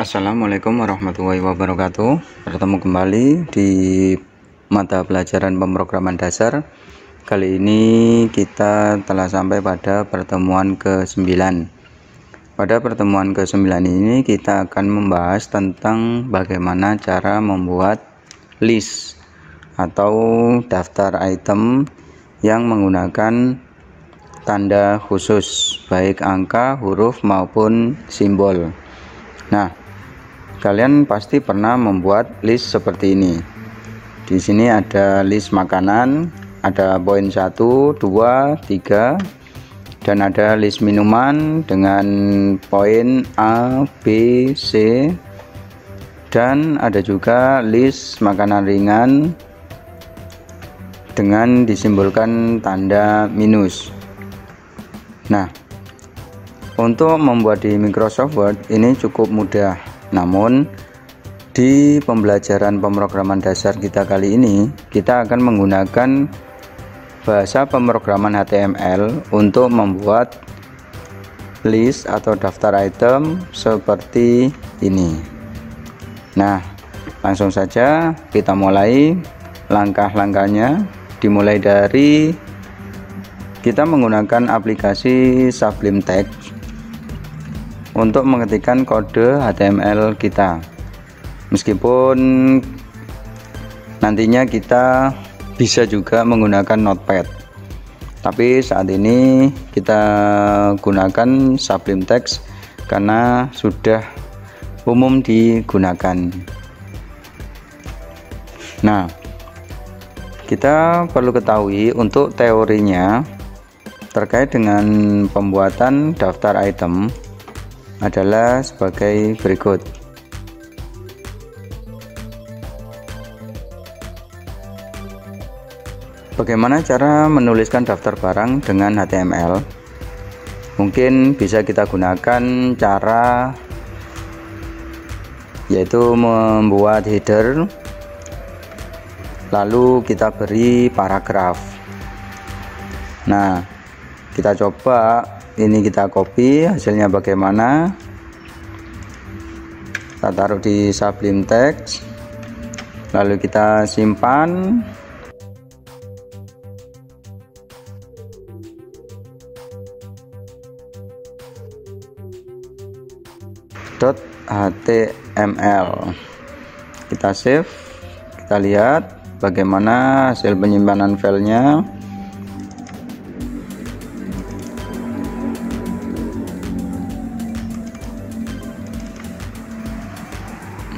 Assalamualaikum warahmatullahi wabarakatuh. Bertemu kembali di mata pelajaran pemrograman dasar. Kali ini kita telah sampai pada pertemuan ke-9. Pada pertemuan ke-9 ini kita akan membahas tentang bagaimana cara membuat list atau daftar item yang menggunakan tanda khusus, baik angka, huruf maupun simbol. Nah, kalian pasti pernah membuat list seperti ini. Di sini ada list makanan, ada poin 1, 2, 3, dan ada list minuman dengan poin A, B, C, dan ada juga list makanan ringan dengan disimbolkan tanda minus. Nah, untuk membuat di Microsoft Word ini cukup mudah, namun di pembelajaran pemrograman dasar kita kali ini kita akan menggunakan bahasa pemrograman HTML untuk membuat list atau daftar item seperti ini. Nah, langsung saja kita mulai langkah-langkahnya. Dimulai dari kita menggunakan aplikasi Sublime Text untuk mengetikkan kode HTML kita. Meskipun nantinya kita bisa juga menggunakan Notepad, tapi saat ini kita gunakan Sublime Text karena sudah umum digunakan. Nah, kita perlu ketahui untuk teorinya terkait dengan pembuatan daftar item adalah sebagai berikut. Bagaimana cara menuliskan daftar barang dengan HTML? Mungkin bisa kita gunakan cara yaitu membuat header, lalu kita beri paragraf. Nah, kita coba. Ini kita copy, hasilnya bagaimana? Kita taruh di Sublime Text, lalu kita simpan. .html. Kita save, kita lihat bagaimana hasil penyimpanan filenya.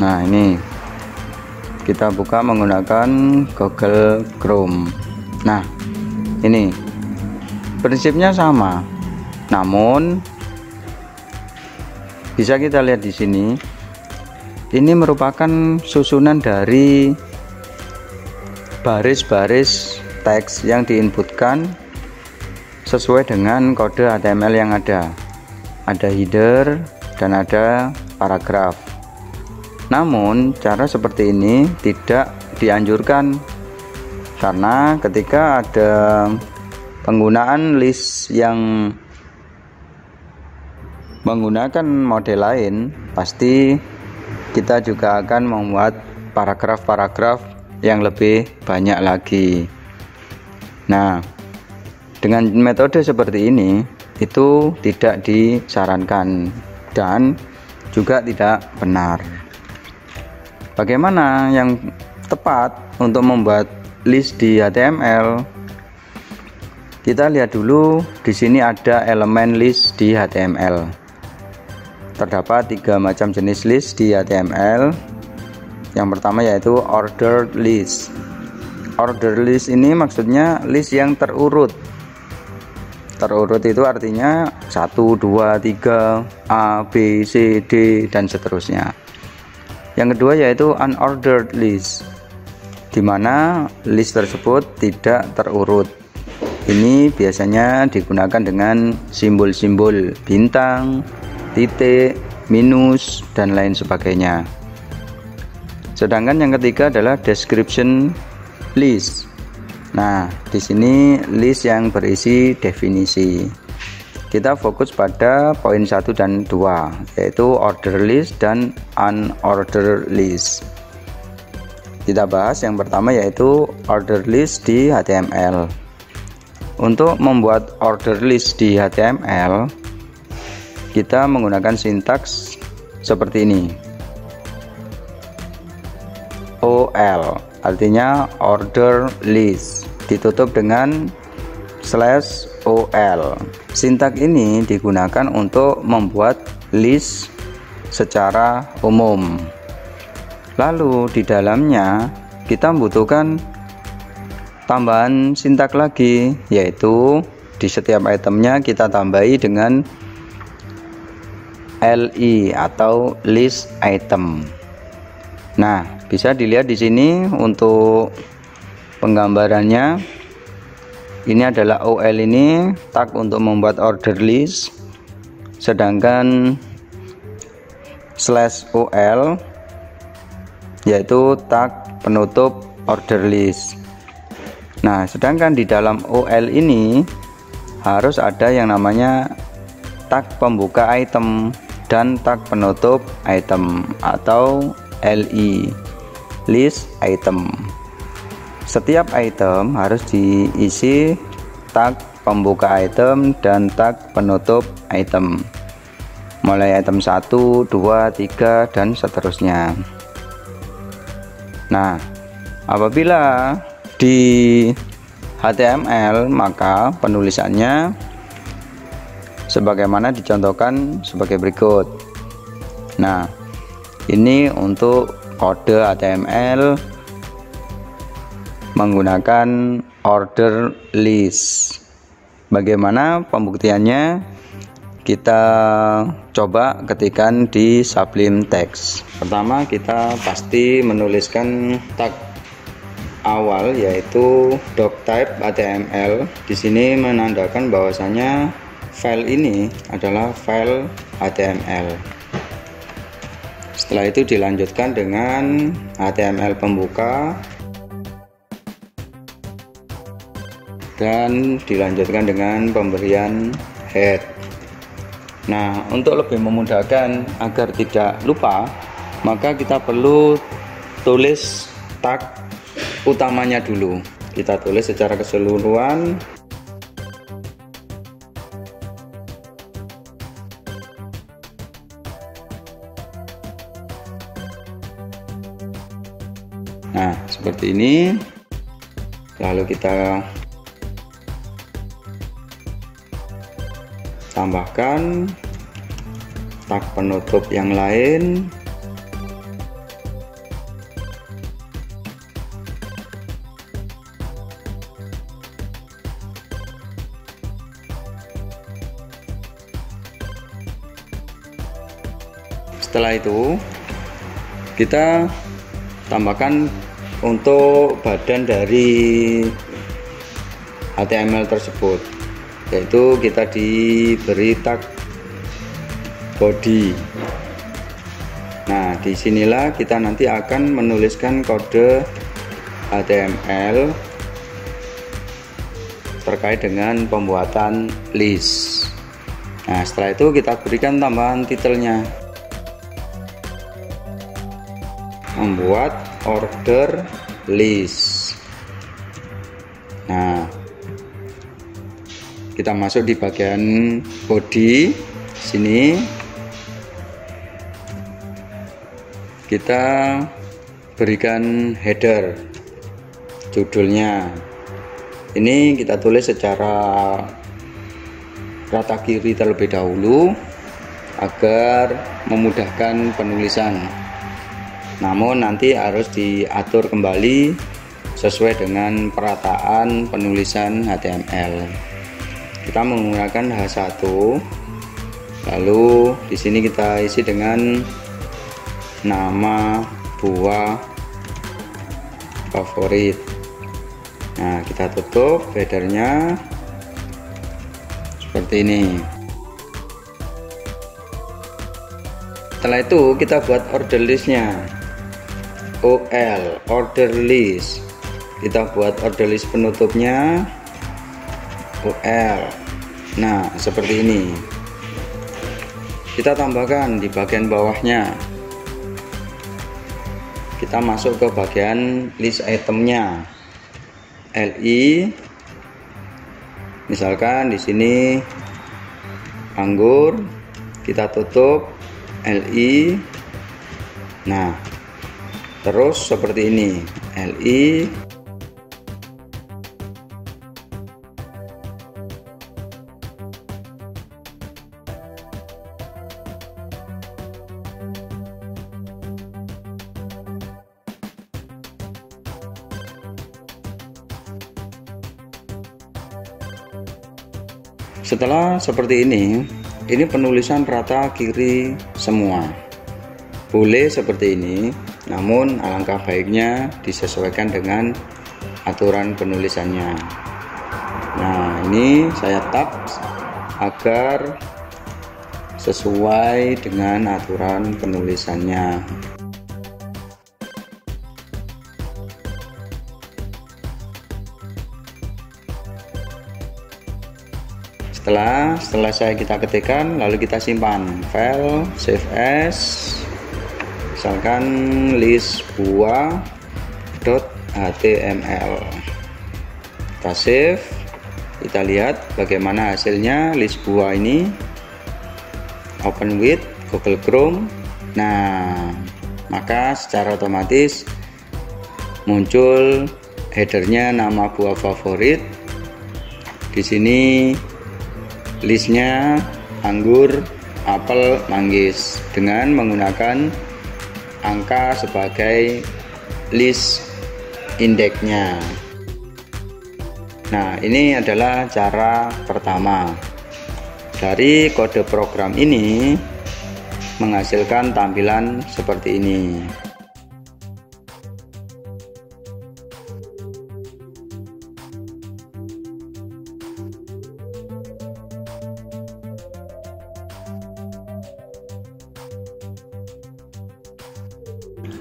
Nah, ini kita buka menggunakan Google Chrome. Nah, ini prinsipnya sama, namun bisa kita lihat di sini. Ini merupakan susunan dari baris-baris teks yang diinputkan sesuai dengan kode HTML yang ada. Ada header dan ada paragraf. Namun cara seperti ini tidak dianjurkan karena ketika ada penggunaan list yang menggunakan model lain, pasti kita juga akan membuat paragraf-paragraf yang lebih banyak lagi. Nah, dengan metode seperti ini itu tidak disarankan dan juga tidak benar. Bagaimana yang tepat untuk membuat list di HTML? Kita lihat dulu, di sini ada elemen list di HTML. Terdapat 3 macam jenis list di HTML. Yang pertama yaitu ordered list. Ordered list ini maksudnya list yang terurut. Terurut itu artinya 1, 2, 3, A, B, C, D, dan seterusnya. Yang kedua yaitu unordered list, di mana list tersebut tidak terurut. Ini biasanya digunakan dengan simbol-simbol bintang, titik, minus, dan lain sebagainya. Sedangkan yang ketiga adalah description list. Nah, di sini list yang berisi definisi. kita fokus pada poin 1 dan 2, yaitu order list dan unorder list. Kita bahas yang pertama, yaitu order list di HTML. Untuk membuat order list di HTML, kita menggunakan sintaks seperti ini. OL artinya order list, ditutup dengan /OL. Sintaks ini digunakan untuk membuat list secara umum. Lalu di dalamnya kita membutuhkan tambahan sintaks lagi, yaitu di setiap itemnya kita tambahi dengan LI atau list item. Nah, bisa dilihat di sini untuk penggambarannya. Ini adalah OL, ini tag untuk membuat order list, sedangkan /OL yaitu tag penutup order list. Nah, sedangkan di dalam OL ini harus ada yang namanya tag pembuka item dan tag penutup item atau LI, list item. Setiap item harus diisi tag pembuka item dan tag penutup item, mulai item 1, 2, 3 dan seterusnya. Nah, apabila di HTML maka penulisannya sebagaimana dicontohkan sebagai berikut. Nah, ini untuk kode HTML menggunakan order list. Bagaimana pembuktiannya? Kita coba ketikkan di Sublime Text. Pertama, kita pasti menuliskan tag awal, yaitu doctype HTML. Di sini menandakan bahwasanya file ini adalah file HTML. Setelah itu dilanjutkan dengan HTML pembuka dan dilanjutkan dengan pemberian head. Nah, untuk lebih memudahkan agar tidak lupa, maka kita perlu tulis tag utamanya dulu. Kita tulis secara keseluruhan. Nah, seperti ini. Lalu kita tambahkan tag penutup yang lain. Setelah itu kita tambahkan untuk badan dari HTML tersebut, yaitu kita diberi tag body. Nah, disinilah kita nanti akan menuliskan kode HTML terkait dengan pembuatan list. Nah, setelah itu kita berikan tambahan titelnya, membuat order list. Nah, kita masuk di bagian body sini, kita berikan header, judulnya ini kita tulis secara rata kiri terlebih dahulu agar memudahkan penulisan, namun nanti harus diatur kembali sesuai dengan perataan penulisan HTML. Kita menggunakan H1, lalu di sini kita isi dengan nama buah favorit. Nah, kita tutup headernya seperti ini. Setelah itu kita buat order listnya, OL order list. Kita buat order list penutupnya OL. Nah, seperti ini. Kita tambahkan di bagian bawahnya. Kita masuk ke bagian list itemnya. LI. Misalkan di sini anggur, kita tutup LI. Nah, terus seperti ini. LI. Setelah seperti ini penulisan rata kiri semua. Boleh seperti ini, namun alangkah baiknya disesuaikan dengan aturan penulisannya. Nah, ini saya tap agar sesuai dengan aturan penulisannya. Setelah selesai kita ketikkan, lalu kita simpan file save as, misalkan list buah.html. Kita save, kita lihat bagaimana hasilnya list buah ini. Open with Google Chrome. Nah, maka secara otomatis muncul headernya nama buah favorit. Di sini listnya anggur, apel, manggis dengan menggunakan angka sebagai list indeksnya. Nah, ini adalah cara pertama. Dari kode program ini menghasilkan tampilan seperti ini.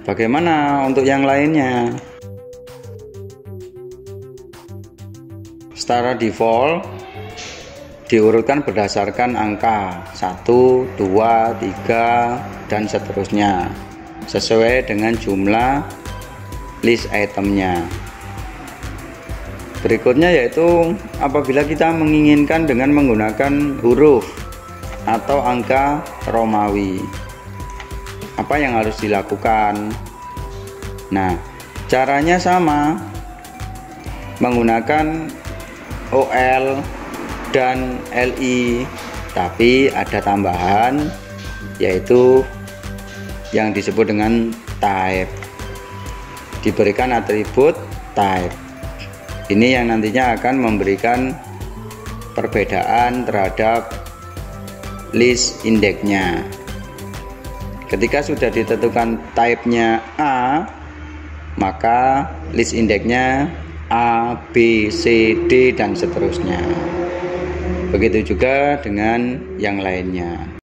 Bagaimana untuk yang lainnya? Secara default diurutkan berdasarkan angka 1, 2, 3 dan seterusnya sesuai dengan jumlah list itemnya. Berikutnya yaitu apabila kita menginginkan dengan menggunakan huruf atau angka Romawi, apa yang harus dilakukan? Nah, caranya sama, menggunakan OL dan LI, tapi ada tambahan yaitu yang disebut dengan type. Diberikan atribut type. Ini yang nantinya akan memberikan perbedaan terhadap list indeksnya. Ketika sudah ditentukan type-nya A, maka list indeksnya A, B, C, D dan seterusnya. Begitu juga dengan yang lainnya.